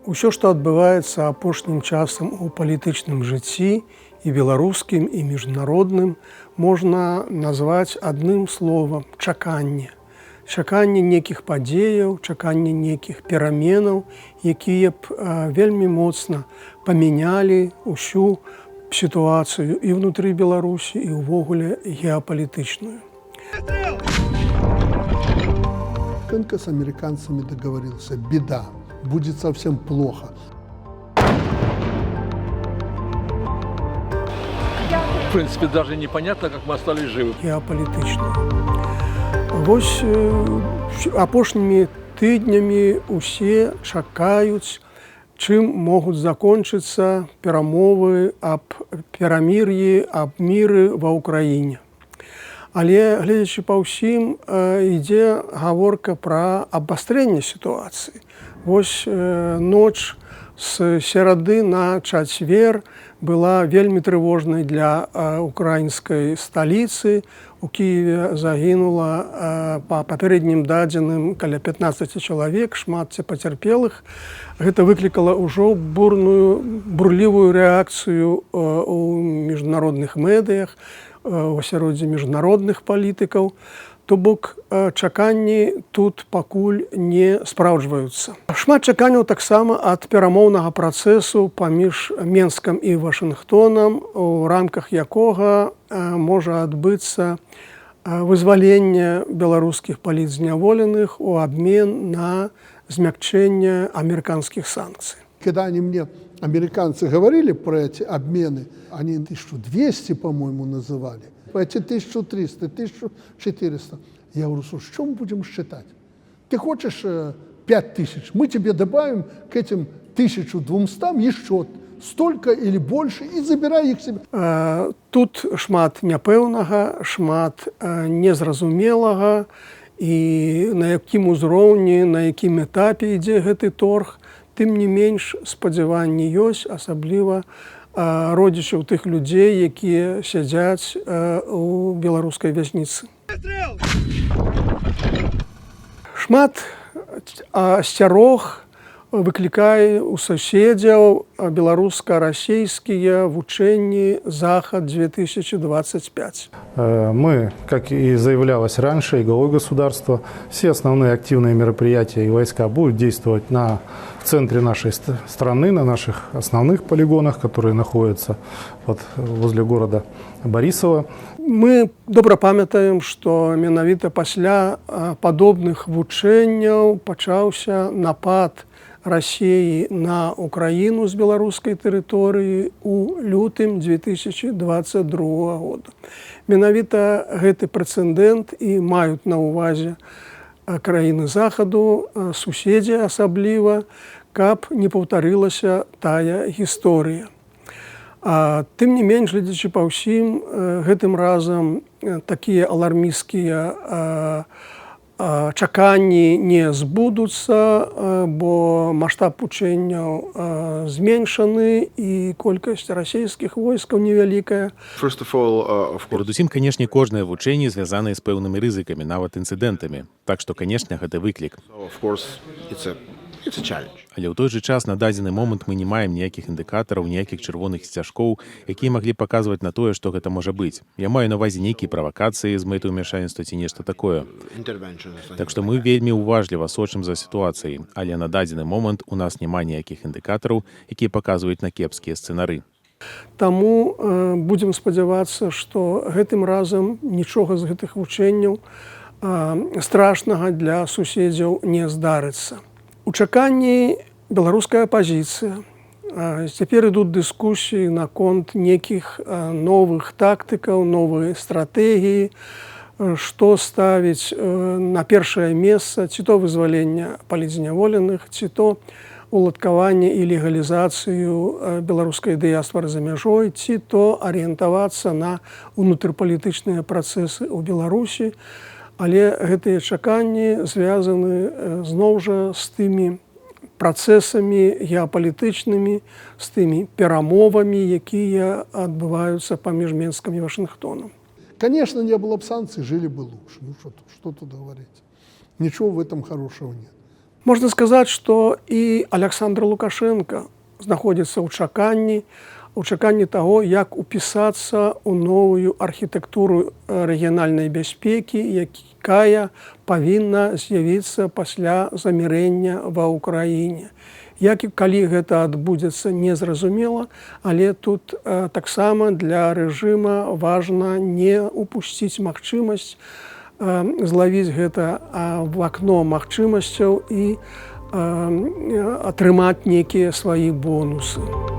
Усё, што адбываецца апошнім часам у палітычным жыцці і беларускім, і міжнародным, можна назваць адным словам чаканне. Чаканне нейкіх падзеяў, чаканне нейкіх пераменаў, якія б вельмі моцна памянялі ўсю сітуацыю і ўнутры Беларусі, і ўвогуле геапалітычную. Лукашенко с американцами договорился. Беда. Будет совсем плохо. В принципе, даже непонятно, как мы остались живы. Геапалітычную. Вось апошнімі тыднямі усе чакаюць, чым могуць закончыцца перамовы аб перамір'і, аб міры ва ўкраіне. Але, гледзячы па ўсім, ідзе гаворка пра абвастрэнне сітуацыі. Вось ноч з серады на чацвер была вельмі трывожнай для украінскай сталіцы. У Кіеве загінула па папярэднім дадзеным каля 15 чалавек, шмат пацярпелых. Гэта выклікала ўжо бурлівую рэакцыю ў міжнародных медыях, у асяроддзі міжнародных палітыкаў. То бок чаканні тут пакуль не спраўджваюцца. Шмат чаканняў таксама ад перамоўнага працэсу паміж Менскам і Вашынгтонам, у рамках якога можа адбыцца вызваленне беларускіх палітзняволеных у абмен на змякчэнне амерыканскіх санкцый. Когда мне американцы говорили про эти обмены, они 1200, по-моему, называли. Эти 1300, 1400. Я говорю, слушай, что мы будем считать? Ты хочешь 5000, мы тебе добавим к этим 1200 еще столько или больше и забирай их себе. Тут шмат няпэўнага, шмат незразумелага, і на якім узроўні, на якім этапе ідзе гэты торг, тым не менш спадзяванні ёсць, асабліва родзічаў тых людзей, якія сядзяць у беларускай вязніцы. Шмат асцярог выклікае у суседзяў беларуска-расійскія вучэнні «Захад-2025». Мы, как и заявлялось раньше, и главой государства, все основные активные мероприятия и войска будут действовать в центре нашей страны, на наших основных полигонах, которые находятся возле города Борисова. Мы добра памятаем, што менавіта пасля падобных вучэнняў пачаўся напад Расіі на Украіну з беларускай тэрыторыі ў лютым 2022 года. Менавіта гэты прэцэдэнт і маюць на ўвазе краіны Захаду, суседзі асабліва, каб не паўтарылася тая гісторыя. Тым не менш, глядзячы па ўсім, гэтым разам такія алармісцкія чаканні не збудуцца, бо маштаб вучэнняў зменшаны і колькасць расійскіх войскаў невялікая. Перадусім, канешне, кожнае вучэнне звязанае з пэўнымі рызыкамі, нават інцыдэнтамі. Так што, канешне, гэта выклік. Але ў той жа час на дадзены момант мы не маем ніякіх індыкатараў, ніякіх чырвоных сцяжкоў, якія маглі паказваць на тое, што гэта можа быць. Я маю на ўвазе нейкія правакацыі з мэтай умяшальніцтва ці нешта такое. Так што мы вельмі уважліва сочым за сітуацыяй, але на дадзены момант у нас няма ніякіх індыкатараў, якія паказваюць на кепскія сцэнары. Таму будзем спадзявацца, што гэтым разам нічога з гэтых вучэнняў страшнага для суседзяў не здарыцца. У чаканні беларуская апазіцыя. Цяпер ідуць дыскусіі наконт нейкіх новых тактыкаў, новай стратэгіі, што ставіць на першае месца, ці то вызвалення палітзняволеных, ці то уладкаванне і легалізацыю беларускай дыяспары за мяжой, ці то арыентавацца на унутрыпалітычныя працэсы ў Беларусі. Але гэтыя чаканні звязаны зноў жа з тымі працэсамі геапалітычнымі, з тымі перамовамі, якія адбываюцца паміж Менскам і Вашынгтонам. Конечно, не было бы санкций, жили бы лучше. Ну что тут говорить. Ничего в этом хорошего нет. Можна сказаць, што і Аляксандр Лукашенко знаходзіцца ў чаканні таго, як упісацца ў новую архітэктуру рэгіянальнай бяспекі, якая павінна з'явіцца пасля замірэння ва ўкраіне. Як і калі гэта адбудзецца, незразумела, але тут таксама для рэжыма важна не упусціць магчымасць злавіць гэта в акно магчымасцяў і атрымаць нейкія свае бонусы.